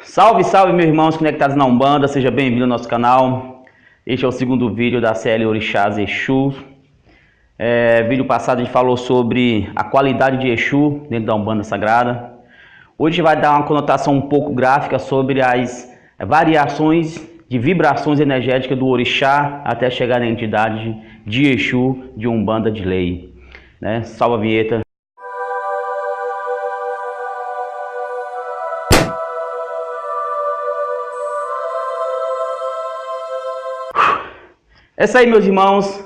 Salve, salve, meus irmãos conectados na Umbanda, seja bem-vindo ao nosso canal. Este é o segundo vídeo da série Orixás Exu. Vídeo passado a gente falou sobre a qualidade de Exu dentro da Umbanda Sagrada. Hoje vai dar uma conotação um pouco gráfica sobre as variações de vibrações energéticas do Orixá até chegar na entidade de Exu de Umbanda de lei. Salva a vinheta. Essa aí, meus irmãos,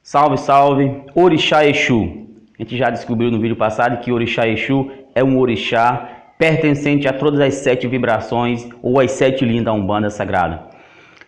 salve, salve, Orixá Exu. A gente já descobriu no vídeo passado que Orixá Exu é um orixá pertencente a todas as 7 vibrações ou as 7 linhas da Umbanda Sagrada.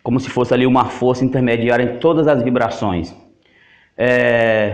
Como se fosse ali uma força intermediária em todas as vibrações.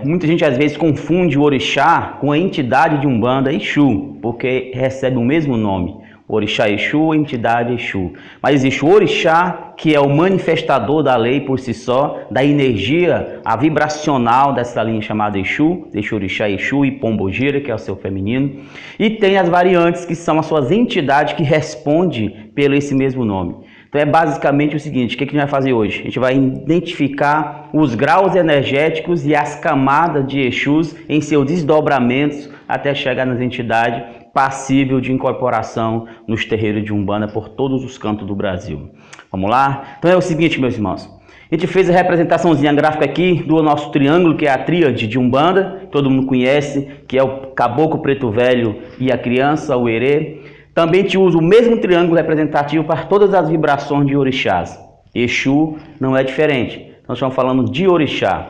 Muita gente às vezes confunde o orixá com a entidade de Umbanda Exu, porque recebe o mesmo nome. Orixá Exu, entidade Exu. Mas existe o orixá, que é o manifestador da lei por si só, da energia, a vibracional dessa linha chamada Exu, Orixá Exu e Pombogira, que é o seu feminino. E tem as variantes, que são as suas entidades que respondem pelo esse mesmo nome. Então é basicamente o seguinte, o que a gente vai fazer hoje? A gente vai identificar os graus energéticos e as camadas de Exus em seus desdobramentos até chegar nas entidades passível de incorporação nos terreiros de Umbanda por todos os cantos do Brasil. Vamos lá? Então é o seguinte, meus irmãos. A gente fez a representaçãozinha gráfica aqui do nosso triângulo, que é a tríade de Umbanda, que todo mundo conhece, que é o Caboclo Preto Velho e a criança, o Herê. Também te usa o mesmo triângulo representativo para todas as vibrações de orixás. Exu não é diferente. Nós estamos falando de orixá.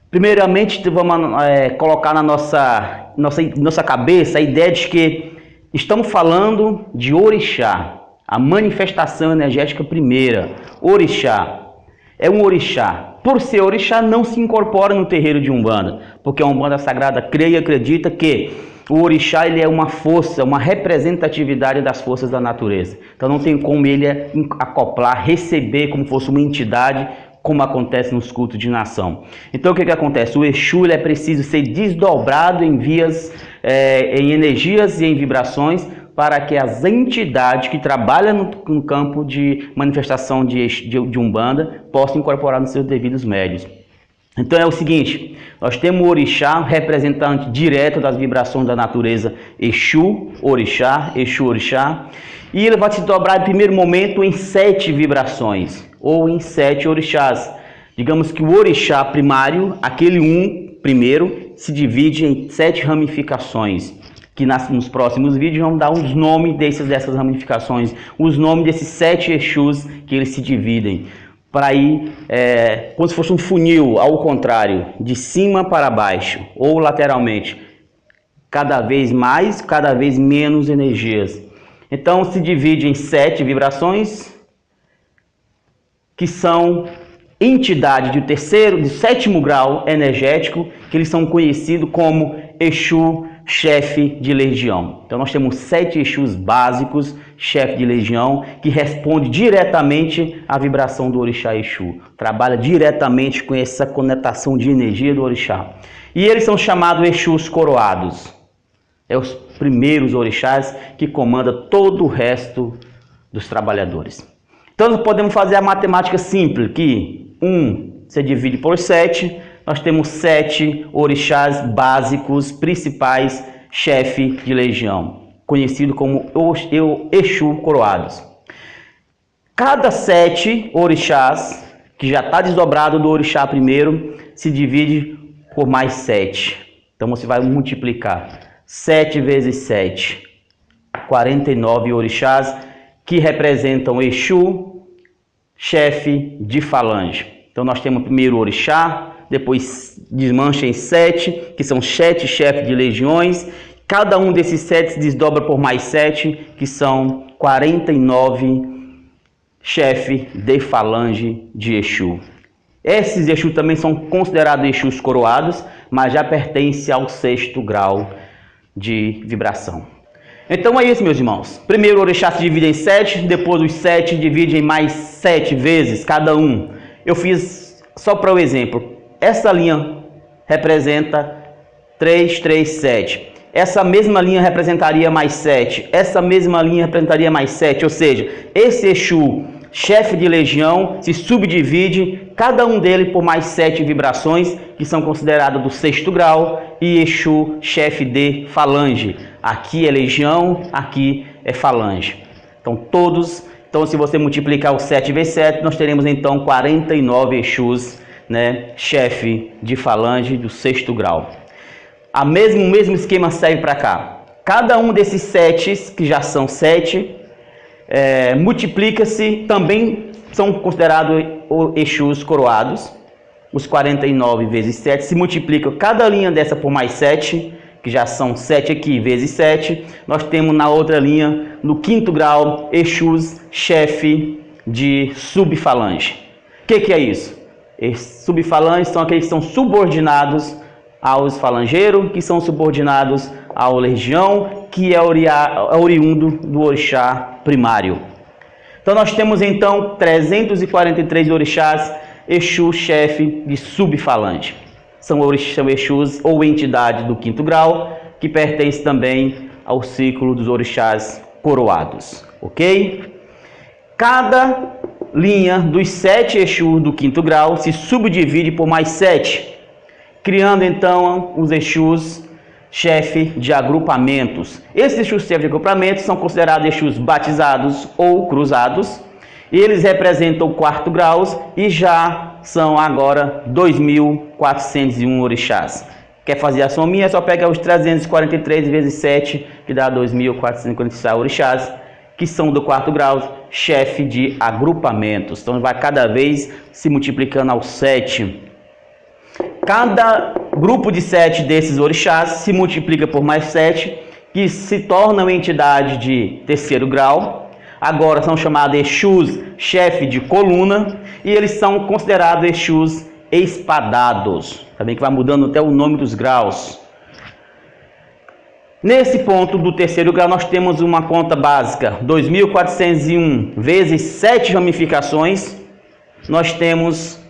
Primeiramente, vamos colocar na nossa cabeça a ideia de que estamos falando de orixá, a manifestação energética primeira. Orixá é um orixá. Por ser orixá, não se incorpora no terreiro de Umbanda, porque a Umbanda Sagrada crê e acredita que o orixá ele é uma força, uma representatividade das forças da natureza. Então não tem como ele acoplar, receber como fosse uma entidade, como acontece nos cultos de nação. Então o que acontece? O Exu ele é preciso ser desdobrado em vias, em energias e em vibrações, para que as entidades que trabalham no campo de manifestação de Umbanda possam incorporar nos seus devidos médios. Então é o seguinte, nós temos o orixá, representante direto das vibrações da natureza, Exu, orixá, e ele vai se dobrar em primeiro momento em 7 vibrações, ou em 7 orixás. Digamos que o orixá primário, aquele primeiro, se divide em 7 ramificações, que nos próximos vídeos vamos dar os nomes dessas ramificações, os nomes desses 7 Exus que eles se dividem. Para ir, como se fosse um funil, ao contrário, de cima para baixo, ou lateralmente, cada vez mais, cada vez menos energias. Então se divide em 7 vibrações, que são entidades do 7º grau energético, que eles são conhecidos como Exu, chefe de legião. Então nós temos 7 Exus básicos, chefe de legião, que responde diretamente à vibração do orixá Exu. Trabalha diretamente com essa conectação de energia do orixá. E eles são chamados Exus coroados. É os primeiros orixás que comandam todo o resto dos trabalhadores. Então nós podemos fazer a matemática simples, que 1 se divide por 7, nós temos 7 orixás básicos, principais, chefe de legião, conhecido como Exu coroados. Cada 7 orixás, que já está desdobrado do orixá primeiro, se divide por mais 7. Então você vai multiplicar 7 vezes 7, 49 orixás, que representam Exu, chefe de falange. Então nós temos primeiro o orixá, depois desmancha em 7, que são 7 chefes de legiões. Cada um desses 7 se desdobra por mais 7, que são 49 chefes de falange de Exu. Esses Exu também são considerados Exus coroados, mas já pertencem ao 6º grau de vibração. Então é isso, meus irmãos. Primeiro o orixá se divide em 7, depois os 7 dividem em mais 7 vezes cada um. Eu fiz só para o exemplo. Essa linha representa 3, 3, 7. essa mesma linha representaria mais 7, essa mesma linha representaria mais 7, ou seja, esse Exu, chefe de legião, se subdivide, cada um dele por mais 7 vibrações, que são consideradas do 6º grau, e Exu, chefe de falange. Aqui é legião, aqui é falange. Então se você multiplicar o 7 vezes 7, nós teremos então 49 Exus, né, chefe de falange do 6º grau. O mesmo esquema serve para cá. Cada um desses 7, que já são 7, multiplica-se, também são considerados Exus coroados. Os 49 vezes 7 se multiplicam cada linha dessa por mais 7, que já são 7 aqui vezes 7. Nós temos na outra linha, no 5º grau, Exus chefe de subfalange. O que é isso? Subfalanges são aqueles que são subordinados aos falangeiros, que são subordinados ao legião, que é oriundo do orixá primário. Então nós temos então 343 orixás, Exu chefe de subfalange. São Exus ou entidades do 5º grau, que pertence também ao ciclo dos orixás coroados, ok? Cada linha dos 7 Exus do 5º grau se subdivide por mais 7, criando então os Exus chefe de agrupamentos. Esses Exus chefe de agrupamentos são considerados Exus batizados ou cruzados. Eles representam o 4º grau e já são agora 2.401 orixás. Quer fazer a sominha? É só pegar os 343 vezes 7, que dá 2.446 orixás, que são do 4º grau, chefe de agrupamentos. Então vai cada vez se multiplicando ao 7. Cada grupo de 7 desses orixás se multiplica por mais 7, que se tornam entidade de 3º grau. Agora são chamados Exus chefe de coluna, e eles são considerados Exus espadados. Também que vai mudando até o nome dos graus. Nesse ponto do 3º grau nós temos uma conta básica, 2.401 vezes 7 ramificações, nós temos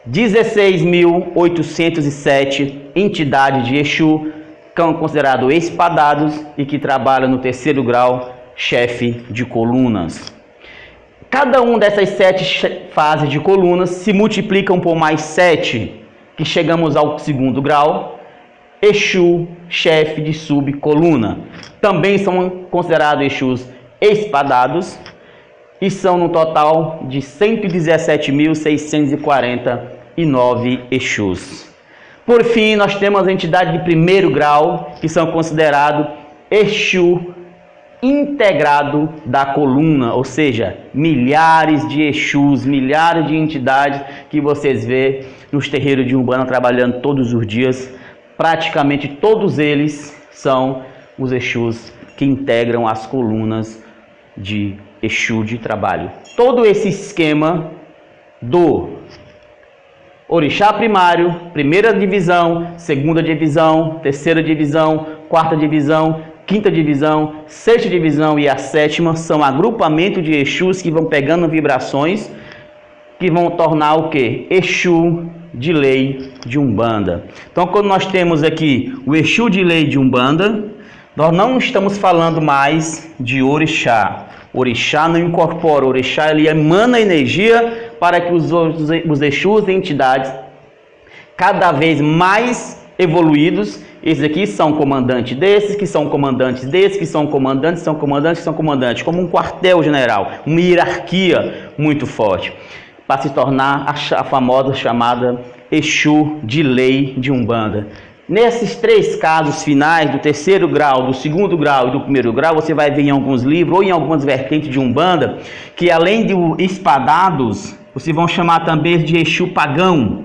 16.807 entidades de Exu, que são considerados espadados e que trabalham no 3º grau, chefe de colunas. Cada uma dessas 7 fases de colunas se multiplicam por mais 7, que chegamos ao 2º grau, Exu, chefe de subcoluna. Também são considerados Exus espadados e são no total de 117.649 Exus. Por fim, nós temos a entidade de 1º grau, que são considerados Exu integrado da coluna, ou seja, milhares de Exus, milhares de entidades que vocês vê nos terreiros de Umbanda trabalhando todos os dias. Praticamente todos eles são os Exus que integram as colunas de Exu de trabalho. Todo esse esquema do orixá primário, 1ª divisão, 2ª divisão, 3ª divisão, 4ª divisão, 5ª divisão, 6ª divisão e a 7ª são agrupamento de Exus que vão pegando vibrações que vão tornar o que? Exu de lei de Umbanda. Então, quando nós temos aqui o Exu de lei de Umbanda, nós não estamos falando mais de orixá. Orixá não incorpora, orixá ele emana energia para que os Exus e entidades cada vez mais evoluídos, esses aqui são comandantes desses, que são comandantes desses, que são comandantes, são comandantes, que são comandantes, como um quartel-general, uma hierarquia muito forte, para se tornar a famosa chamada Exu de lei de Umbanda. Nesses 3 casos finais, do 3º grau, do 2º grau e do 1º grau, você vai ver em alguns livros ou em algumas vertentes de Umbanda, que além de espadados, vocês vão chamar também de Exu pagão.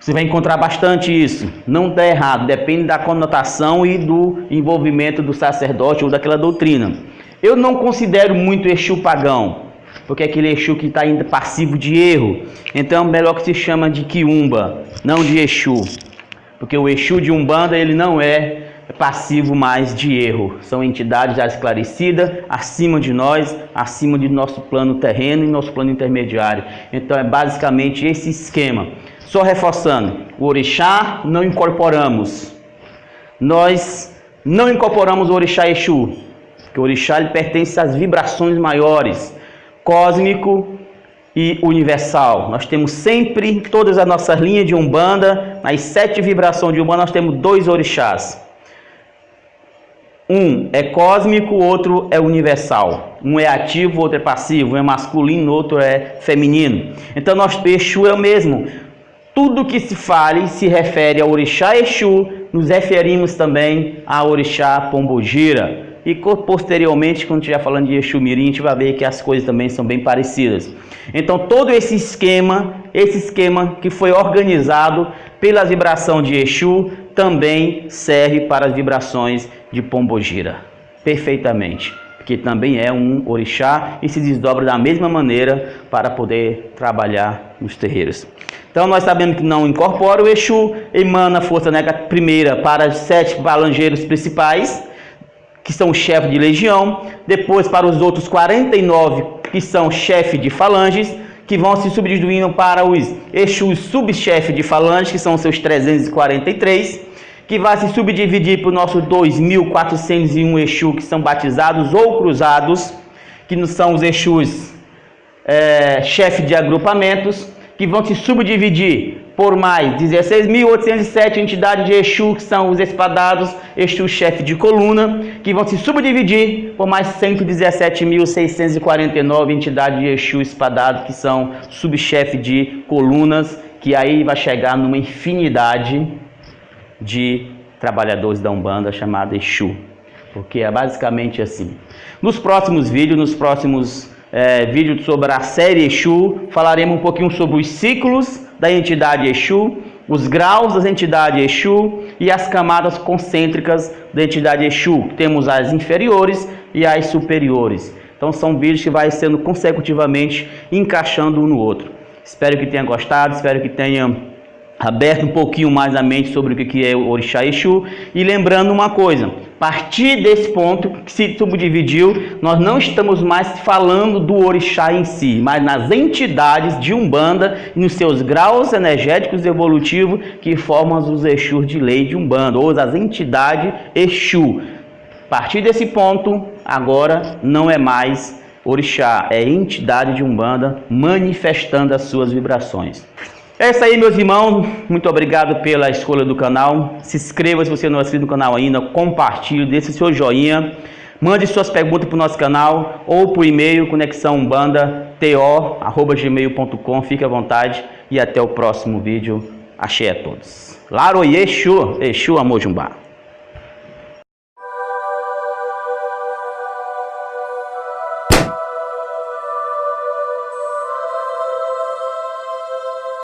Você vai encontrar bastante isso. Não está errado, depende da conotação e do envolvimento do sacerdote ou daquela doutrina. Eu não considero muito Exu pagão, porque é aquele Exu que está ainda passivo de erro. Então é melhor que se chama de Quiumba, não de Exu. Porque o Exu de Umbanda ele não é passivo mais de erro. São entidades já esclarecidas, acima de nós, acima de nosso plano terreno e nosso plano intermediário. Então é basicamente esse esquema. Só reforçando, o orixá não incorporamos. nós não incorporamos o orixá Exu, porque o orixá ele pertence às vibrações maiores, cósmico e universal. Nós temos sempre, em todas as nossas linhas de Umbanda, nas 7 vibrações de Umbanda, nós temos 2 orixás. Um é cósmico, o outro é universal. Um é ativo, o outro é passivo. Um é masculino, o outro é feminino. Então, Exu é o mesmo. Tudo que se fale se refere ao orixá Exu, nos referimos também ao orixá Pombogira. E posteriormente, quando estiver falando de Exu Mirim, a gente vai ver que as coisas também são bem parecidas. Então, todo esse esquema que foi organizado pela vibração de Exu, também serve para as vibrações de Pombogira. Perfeitamente. Porque também é um orixá e se desdobra da mesma maneira para poder trabalhar nos terreiros. Então nós sabemos que não incorpora o Exu, emana a força primeira para os 7 falangeiros principais, que são o chefe de legião, depois para os outros 49 que são chefe de falanges, que vão se subdividindo para os Exus subchefe de falanges, que são os seus 343, que vai se subdividir para os nossos 2.401 Exu que são batizados ou cruzados, que não são os Exus chefe de agrupamentos, que vão se subdividir por mais 16.807 entidades de Exu, que são os espadados, Exu chefe de coluna, que vão se subdividir por mais 117.649 entidades de Exu espadados, que são subchefe de colunas, que aí vai chegar numa infinidade de trabalhadores da Umbanda chamada Exu, porque é basicamente assim. Nos próximos vídeos, vídeos sobre a série Exu, falaremos um pouquinho sobre os ciclos da entidade Exu, os graus das entidades Exu e as camadas concêntricas da entidade Exu. Temos as inferiores e as superiores. Então são vídeos que vai sendo consecutivamente encaixando um no outro. Espero que tenha gostado, espero que tenha aberto um pouquinho mais a mente sobre o que é o orixá Exu. E lembrando uma coisa, a partir desse ponto que se subdividiu, nós não estamos mais falando do orixá em si, mas nas entidades de Umbanda e nos seus graus energéticos evolutivos que formam os Exus de lei de Umbanda, ou as entidades Exu. A partir desse ponto, agora não é mais orixá, é entidade de Umbanda manifestando as suas vibrações. É isso aí, meus irmãos, muito obrigado pela escolha do canal. Se inscreva se você não é inscrito no canal ainda, compartilhe, deixe seu joinha, mande suas perguntas para o nosso canal ou por e-mail conexãoumbanda@gmail.com. Fique à vontade e até o próximo vídeo. Axé a todos. Laro Exu, Exu Amojumbá.